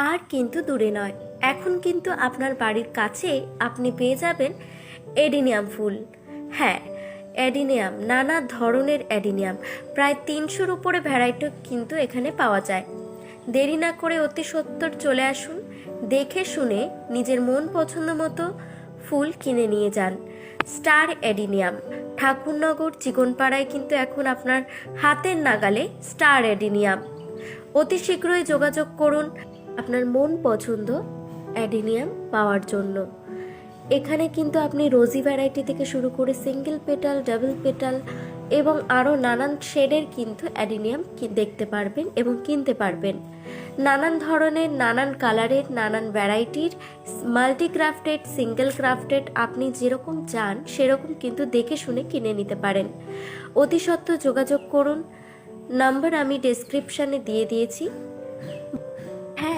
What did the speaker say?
আর কিন্তু দূরে নয়, এখন কিন্তু আপনার বাড়ির কাছে আপনি পেয়ে যাবেন এডিনিয়াম ফুল। হ্যাঁ, অ্যাডিনিয়াম, নানা ধরনের অ্যাডিনিয়াম, প্রায় 300-র উপরে ভ্যারাইটি কিন্তু এখানে পাওয়া যায়। দেরি না করে অতি সত্বর চলে আসুন, দেখে শুনে নিজের মন পছন্দ মতো ফুল কিনে নিয়ে যান। স্টার অ্যাডিনিয়াম, ঠাকুরনগর চিকনপাড়ায় কিন্তু এখন আপনার হাতের নাগালে স্টার অ্যাডিনিয়াম। অতি শীঘ্রই যোগাযোগ করুন আপনার মন পছন্দ অ্যাডিনিয়াম পাওয়ার জন্য। এখানে কিন্তু আপনি রোজি ভ্যারাইটি থেকে শুরু করে সিঙ্গেল পেটাল, ডাবল পেটাল এবং আরও নানান শেডের কিন্তু অ্যাডিনিয়াম দেখতে পারবেন এবং কিনতে পারবেন। নানান ধরনের, নানান কালারের, নানান ভ্যারাইটির মাল্টি ক্রাফটেড, সিঙ্গেল ক্রাফটেড আপনি যেরকম চান সেরকম কিন্তু দেখে শুনে কিনে নিতে পারেন। অতি সত্ত্বর যোগাযোগ করুন, নাম্বার আমি ডেসক্রিপশানে দিয়ে দিয়েছি,